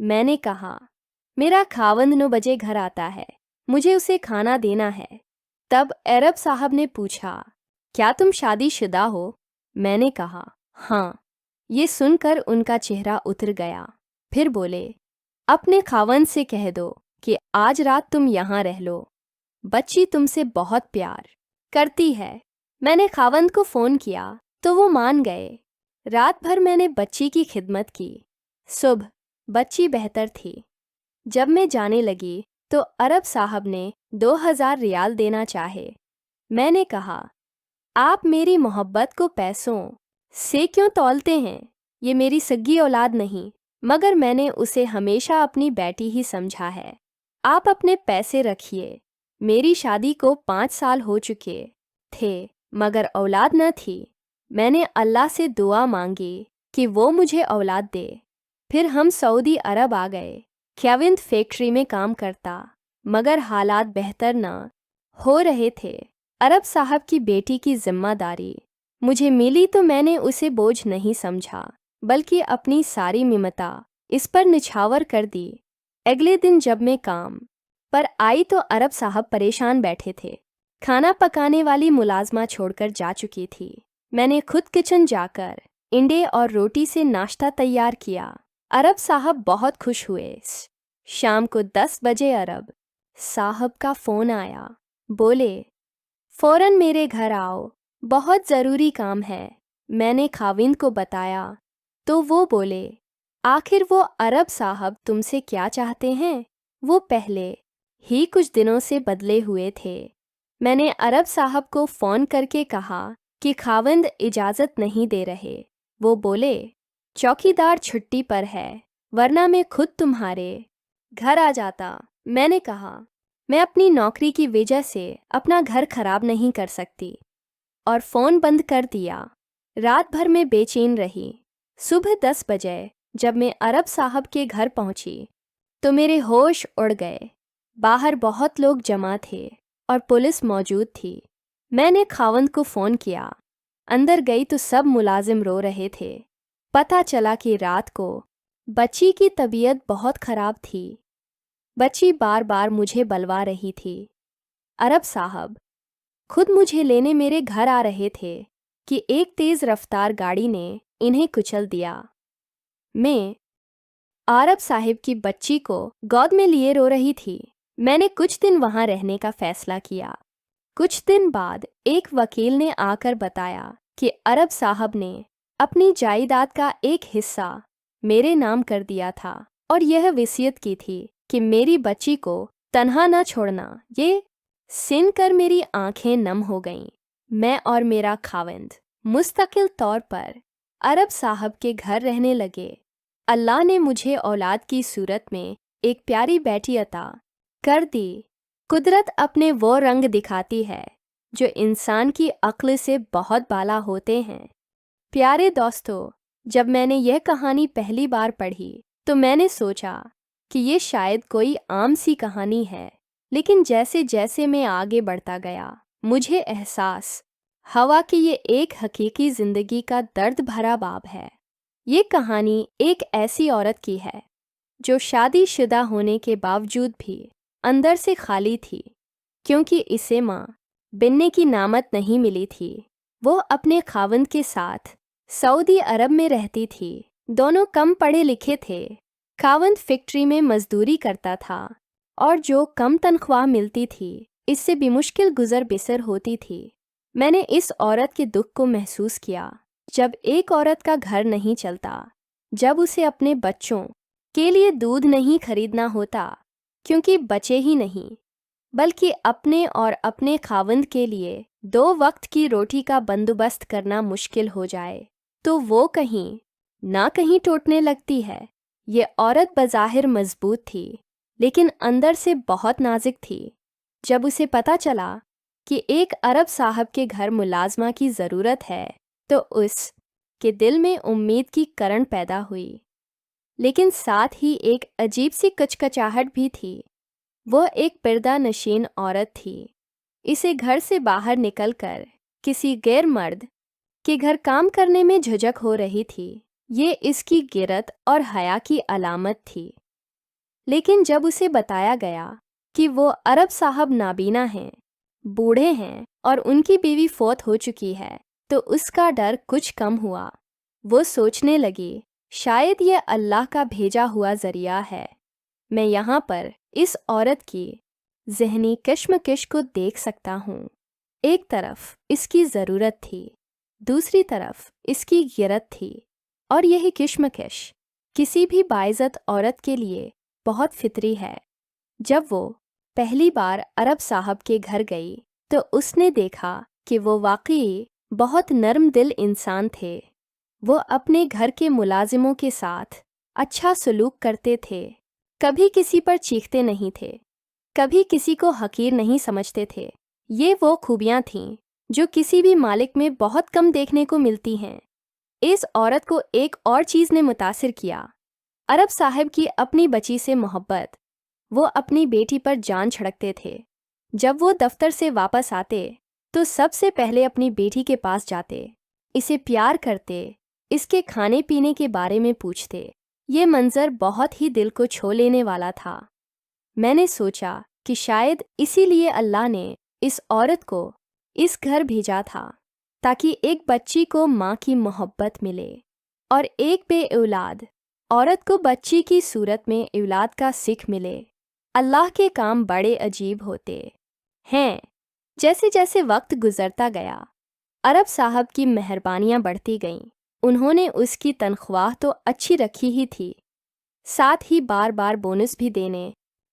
میں نے کہا میرا خاوند 9 بجے گھر آتا ہے, مجھے اسے کھانا دینا ہے. تب عرب صاحب نے پوچھا کیا تم شادی شدہ ہو؟ میں نے کہا ہاں. یہ سن کر ان کا چہرہ اتر گیا. پھر بولے اپنے خاوند سے کہہ دو کہ آج رات تم یہاں رہ لو, بچی تم سے بہت پیار کرتی ہے. میں نے خاوند کو فون کیا تو وہ مان گئے. رات بھر میں نے بچی کی خدمت کی. صبح بچی بہتر تھی. جب میں جانے لگی تو عرب صاحب نے 2000 ریال دینا چاہے. میں نے کہا آپ میری محبت کو پیسوں سے کیوں تولتے ہیں؟ یہ میری سگی اولاد نہیں, مگر میں نے اسے ہمیشہ اپنی بیٹی ہی سمجھا ہے. آپ اپنے پیسے رکھیے. میری شادی کو 5 سال ہو چکے تھے مگر اولاد نہ تھی. میں نے اللہ سے دعا مانگی کہ وہ مجھے اولاد دے. پھر ہم سعودی عرب آ گئے. خاوند فیکٹری میں کام کرتا مگر حالات بہتر نہ ہو رہے تھے. عرب صاحب کی بیٹی کی ذمہ داری مجھے ملی تو میں نے اسے بوجھ نہیں سمجھا بلکہ اپنی ساری ممتا اس پر نچھاور کر دی. اگلے دن جب میں کام پر آئی تو عرب صاحب پریشان بیٹھے تھے. کھانا پکانے والی ملازمہ چھوڑ کر جا چکی تھی. میں نے خود کچن جا کر انڈے اور روٹی سے ناشتہ تیار کیا. عرب صاحب بہت خوش ہوئے. شام کو 10 بجے عرب صاحب کا فون آیا. بولے فوراً میرے گھر آؤ, بہت ضروری کام ہے. میں نے خاوند کو بتایا تو وہ بولے آخر وہ عرب صاحب تم سے کیا چاہتے ہیں؟ وہ پہلے ہی کچھ دنوں سے بدلے ہوئے تھے. میں نے عرب صاحب کو فون کر کے کہا کہ خاوند اجازت نہیں دے رہے. وہ بولے چوکیدار چھٹی پر ہے ورنہ میں خود تمہارے گھر آ جاتا. میں نے کہا میں اپنی نوکری کی وجہ سے اپنا گھر خراب نہیں کر سکتی اور فون بند کر دیا. رات بھر میں بے چین رہی. صبح 10 بجے جب میں عرب صاحب کے گھر پہنچی تو میرے ہوش اڑ گئے. باہر بہت لوگ جمع تھے اور پولیس موجود تھی. میں نے خاوند کو فون کیا. اندر گئی تو سب ملازم رو رہے تھے. پتہ چلا کہ رات کو بچی کی طبیعت بہت خراب تھی. بچی بار بار مجھے بلوا رہی تھی. عرب صاحب خود مجھے لینے میرے گھر آ رہے تھے کہ ایک تیز رفتار گاڑی نے انہیں کچل دیا. میں عرب صاحب کی بچی کو گود میں لیے رو رہی تھی. میں نے کچھ دن وہاں رہنے کا فیصلہ کیا. کچھ دن بعد ایک وکیل نے آ کر بتایا کہ عرب صاحب نے اپنی جائیداد کا ایک حصہ میرے نام کر دیا تھا اور یہ وصیت کی تھی کہ میری بچی کو تنہا نہ چھوڑنا. یہ سن کر میری آنکھیں نم ہو گئیں. میں اور میرا خاوند مستقل طور پر عرب صاحب کے گھر رہنے لگے. اللہ نے مجھے اولاد کی صورت میں ایک پیاری بیٹی عطا کر دی. قدرت اپنے وہ رنگ دکھاتی ہے جو انسان کی عقل سے بہت بالا ہوتے ہیں. پیارے دوستو، جب میں نے یہ کہانی پہلی بار پڑھی تو میں نے سوچا کہ یہ شاید کوئی عام سی کہانی ہے، لیکن جیسے جیسے میں آگے بڑھتا گیا مجھے احساس ہوا کہ یہ ایک حقیقی زندگی کا درد بھرا باب ہے. یہ کہانی ایک ایسی عورت کی ہے جو شادی شدہ ہونے کے باوجود بھی اندر سے خالی تھی، کیونکہ اسے ماں بننے کی نعمت نہیں ملی تھی. وہ اپنے خاوند کے ساتھ سعودی عرب میں رہتی تھی. دونوں کم پڑھے لکھے تھے. خاوند فیکٹری میں مزدوری کرتا تھا اور جو کم تنخواہ ملتی تھی اس سے بھی مشکل گزر بسر ہوتی تھی. میں نے اس عورت کے دکھ کو محسوس کیا. جب ایک عورت کا گھر نہیں چلتا، جب اسے اپنے بچوں کے لیے دودھ نہیں خریدنا ہوتا کیونکہ بچے ہی نہیں، بلکہ اپنے اور اپنے خاوند کے لیے 2 وقت کی روٹی کا بندوبست کرنا مشکل ہو جائے تو وہ کہیں نہ کہیں ٹوٹنے لگتی ہے. یہ عورت بظاہر مضبوط تھی لیکن اندر سے بہت نازک تھی. جب اسے پتہ چلا کہ ایک عرب صاحب کے گھر ملازمہ کی ضرورت ہے تو اس کے دل میں امید کی کرن پیدا ہوئی، لیکن ساتھ ہی ایک عجیب سی کچکچاہٹ بھی تھی. وہ ایک پردہ نشین عورت تھی. اسے گھر سے باہر نکل کر کسی غیر مرد کے گھر کام کرنے میں جھجک ہو رہی تھی. یہ اس کی غیرت اور حیا کی علامت تھی. لیکن جب اسے بتایا گیا کہ وہ عرب صاحب نابینا ہیں، بوڑھے ہیں اور ان کی بیوی فوت ہو چکی ہے، تو اس کا ڈر کچھ کم ہوا۔ وہ سوچنے لگی شاید یہ اللہ کا بھیجا ہوا ذریعہ ہے۔ میں یہاں پر اس عورت کی ذہنی کشمکش کو دیکھ سکتا ہوں۔ ایک طرف اس کی ضرورت تھی، دوسری طرف اس کی غیرت تھی، اور یہی کشمکش کسی بھی باعزت عورت کے لیے بہت فطری ہے۔ جب وہ پہلی بار عرب صاحب کے گھر گئی تو اس نے دیکھا کہ وہ واقعی بہت نرم دل انسان تھے۔ وہ اپنے گھر کے ملازموں کے ساتھ اچھا سلوک کرتے تھے، کبھی کسی پر چیختے نہیں تھے، کبھی کسی کو حقیر نہیں سمجھتے تھے۔ یہ وہ خوبیاں تھیں جو کسی بھی مالک میں بہت کم دیکھنے کو ملتی ہیں۔ اس عورت کو ایک اور چیز نے متاثر کیا، عرب صاحب کی اپنی بچی سے محبت۔ وہ اپنی بیٹی پر جان چھڑکتے تھے۔ جب وہ دفتر سے واپس آتے تو سب سے پہلے اپنی بیٹی کے پاس جاتے، اسے پیار کرتے، اس کے کھانے پینے کے بارے میں پوچھتے۔ یہ منظر بہت ہی دل کو چھو لینے والا تھا۔ میں نے سوچا کہ شاید اسی لیے اللہ نے اس عورت کو اس گھر بھیجا تھا، تاکہ ایک بچی کو ماں کی محبت ملے، اور ایک بے اولاد عورت کو بچی کی صورت میں اولاد کا سکھ ملے۔ اللہ کے کام بڑے عجیب ہوتے ہیں۔ جیسے جیسے وقت گزرتا گیا، عرب صاحب کی مہربانیاں بڑھتی گئیں۔ انہوں نے اس کی تنخواہ تو اچھی رکھی ہی تھی، ساتھ ہی بار بار بونس بھی دینے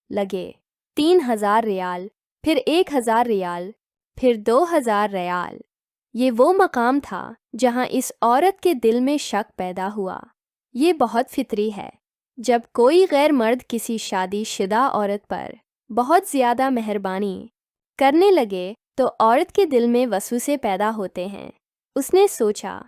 لگے۔ 3000 ریال، پھر 1000 ریال، پھر 2000 ریال۔ یہ وہ مقام تھا جہاں اس عورت کے دل میں شک پیدا ہوا۔ یہ بہت فطری ہے، جب کوئی غیر مرد کسی شادی شدہ عورت پر بہت زیادہ مہربانی کرنے لگے تو عورت کے دل میں وسوسے پیدا ہوتے ہیں۔ اس نے سوچا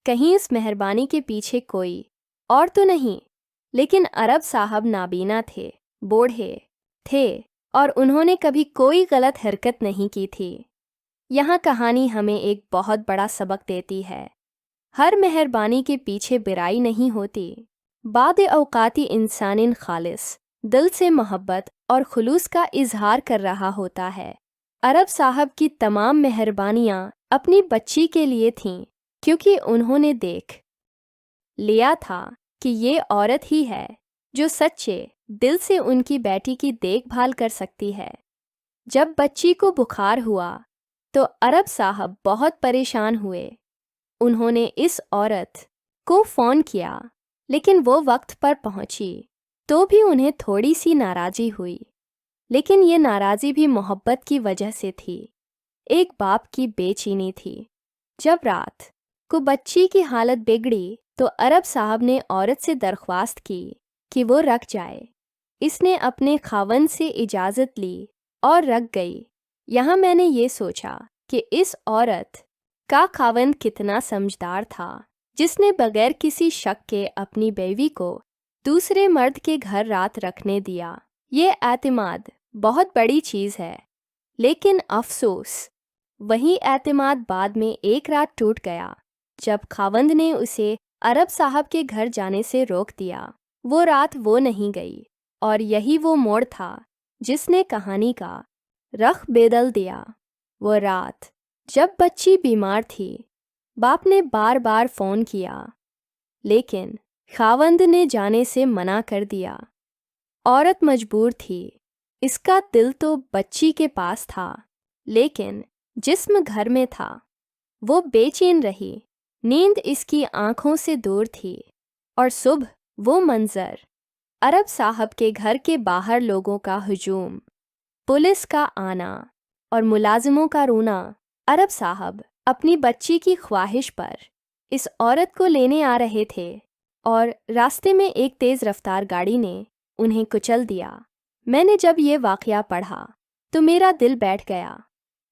کہیں اس مہربانی کے پیچھے کوئی اور تو نہیں، لیکن عرب صاحب نابینا تھے، بوڑھے تھے، اور انہوں نے کبھی کوئی غلط حرکت نہیں کی تھی۔ یہاں کہانی ہمیں ایک بہت بڑا سبق دیتی ہے۔ ہر مہربانی کے پیچھے برائی نہیں ہوتی۔ بعض اوقاتی انسان خالص دل سے محبت اور خلوص کا اظہار کر رہا ہوتا ہے۔ عرب صاحب کی تمام مہربانیاں اپنی بچی کے لیے تھیں، کیونکہ انہوں نے دیکھ لیا تھا کہ یہ عورت ہی ہے جو سچے دل سے ان کی بیٹی کی دیکھ بھال کر سکتی ہے۔ جب بچی کو بخار ہوا تو عرب صاحب بہت پریشان ہوئے۔ انہوں نے اس عورت کو فون کیا، لیکن وہ وقت پر پہنچی تو بھی انہیں تھوڑی سی ناراضی ہوئی، لیکن یہ ناراضی بھی محبت کی وجہ سے تھی۔ ایک باپ کی بے چینی تھی۔ جب رات کو بچی کی حالت بگڑی تو عرب صاحب نے عورت سے درخواست کی کہ وہ رک جائے۔ اس نے اپنے خاوند سے اجازت لی اور رک گئی۔ یہاں میں نے یہ سوچا کہ اس عورت کا خاوند کتنا سمجھدار تھا، جس نے بغیر کسی شک کے اپنی بیوی کو دوسرے مرد کے گھر رات رکھنے دیا۔ یہ اعتماد بہت بڑی چیز ہے، لیکن افسوس وہی اعتماد بعد میں ایک رات ٹوٹ گیا جب خاوند نے اسے عرب صاحب کے گھر جانے سے روک دیا۔ وہ رات وہ نہیں گئی، اور یہی وہ موڑ تھا جس نے کہانی کا رخ بدل دیا۔ وہ رات جب بچی بیمار تھی، باپ نے بار بار فون کیا، لیکن خاوند نے جانے سے منع کر دیا۔ عورت مجبور تھی، اس کا دل تو بچی کے پاس تھا، لیکن جسم گھر میں تھا۔ وہ بے چین رہی، نیند اس کی آنکھوں سے دور تھی، اور صبح وہ منظر، عرب صاحب کے گھر کے باہر لوگوں کا ہجوم، پولیس کا آنا اور ملازموں کا رونا۔ عرب صاحب اپنی بچی کی خواہش پر اس عورت کو لینے آ رہے تھے، اور راستے میں ایک تیز رفتار گاڑی نے انہیں کچل دیا۔ میں نے جب یہ واقعہ پڑھا تو میرا دل بیٹھ گیا۔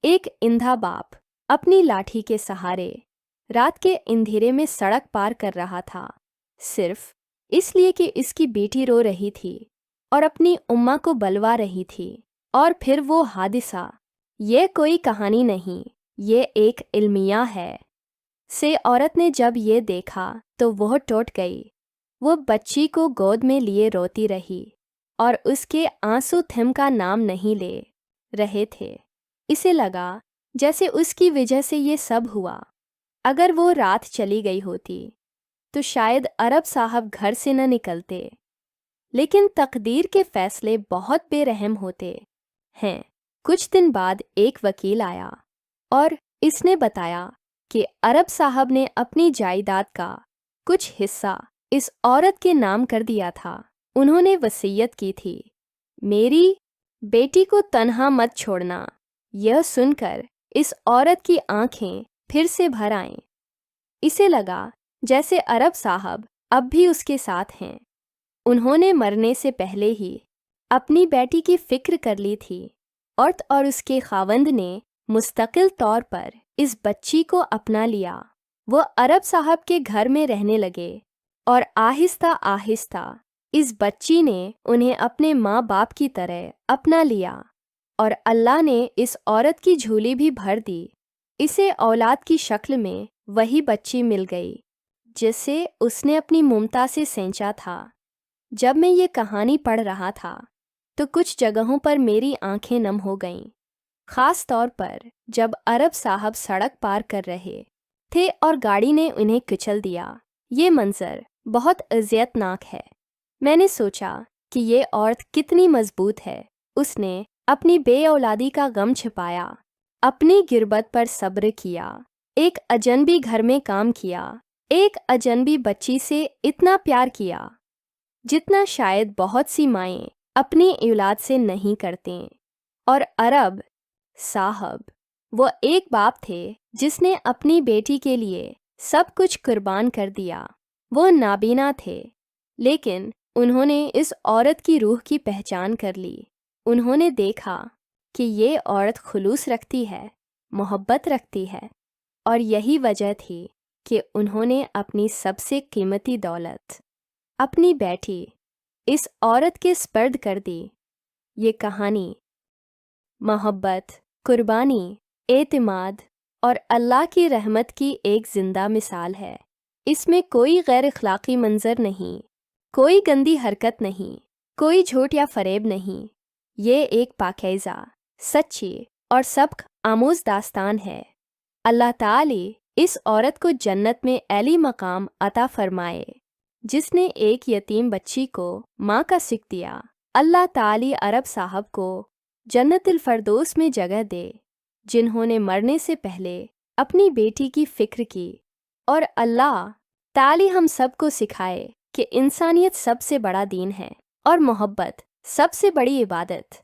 ایک اندھا باپ اپنی لاٹھی کے سہارے رات کے اندھیرے میں سڑک پار کر رہا تھا، صرف اس لیے کہ اس کی بیٹی رو رہی تھی اور اپنی اماں کو بلوا رہی تھی۔ اور پھر وہ حادثہ، یہ کوئی کہانی نہیں، یہ ایک المیہ ہے۔ سے عورت نے جب یہ دیکھا تو وہ ٹوٹ گئی۔ وہ بچی کو گود میں لیے روتی رہی۔ اور اس کے آنسو تھم کا نام نہیں لے رہے تھے۔ اسے لگا جیسے اس کی وجہ سے یہ سب ہوا۔ اگر وہ رات چلی گئی ہوتی تو شاید عرب صاحب گھر سے نہ نکلتے، لیکن تقدیر کے فیصلے بہت بے رحم ہوتے ہیں۔ کچھ دن بعد ایک وکیل آیا اور اس نے بتایا کہ عرب صاحب نے اپنی جائیداد کا کچھ حصہ اس عورت کے نام کر دیا تھا۔ انہوں نے وصیت کی تھی، میری بیٹی کو تنہا مت چھوڑنا۔ یہ سن کر اس عورت کی آنکھیں پھر سے بھر آئیں۔ اسے لگا جیسے عرب صاحب اب بھی اس کے ساتھ ہیں۔ انہوں نے مرنے سے پہلے ہی اپنی بیٹی کی فکر کر لی تھی۔ عورت اور اس کے خاوند نے مستقل طور پر اس بچی کو اپنا لیا۔ وہ عرب صاحب کے گھر میں رہنے لگے اور آہستہ آہستہ اس بچی نے انہیں اپنے ماں باپ کی طرح اپنا لیا، اور اللہ نے اس عورت کی جھولی بھی بھر دی۔ اسے اولاد کی شکل میں وہی بچی مل گئی جسے اس نے اپنی ممتا سے سینچا تھا۔ جب میں یہ کہانی پڑھ رہا تھا تو کچھ جگہوں پر میری آنکھیں نم ہو گئیں، خاص طور پر جب عرب صاحب سڑک پار کر رہے تھے اور گاڑی نے انہیں کچل دیا۔ یہ منظر بہت اذیت ناک ہے۔ میں نے سوچا کہ یہ عورت کتنی مضبوط ہے۔ اس نے اپنی بے اولادی کا غم چھپایا، اپنی غربت پر صبر کیا، ایک اجنبی گھر میں کام کیا، ایک اجنبی بچی سے اتنا پیار کیا جتنا شاید بہت سی مائیں اپنی اولاد سے نہیں کرتیں۔ اور عرب صاحب وہ ایک باپ تھے جس نے اپنی بیٹی کے لیے سب کچھ قربان کر دیا۔ وہ نابینا تھے، لیکن انہوں نے اس عورت کی روح کی پہچان کر لی۔ انہوں نے دیکھا کہ یہ عورت خلوص رکھتی ہے، محبت رکھتی ہے، اور یہی وجہ تھی کہ انہوں نے اپنی سب سے قیمتی دولت، اپنی بیٹی، اس عورت کے سپرد کر دی۔ یہ کہانی محبت، قربانی، اعتماد اور اللہ کی رحمت کی ایک زندہ مثال ہے۔ اس میں کوئی غیر اخلاقی منظر نہیں، کوئی گندی حرکت نہیں، کوئی جھوٹ یا فریب نہیں۔ یہ ایک پاکیزہ، سچی اور سبق آموز داستان ہے۔ اللہ تعالی اس عورت کو جنت میں اعلی مقام عطا فرمائے جس نے ایک یتیم بچی کو ماں کا سکھ دیا۔ اللہ تعالی عرب صاحب کو جنت الفردوس میں جگہ دے، جنہوں نے مرنے سے پہلے اپنی بیٹی کی فکر کی، اور اللہ تعالی ہم سب کو سکھائے کہ انسانیت سب سے بڑا دین ہے اور محبت سب سے بڑی عبادت۔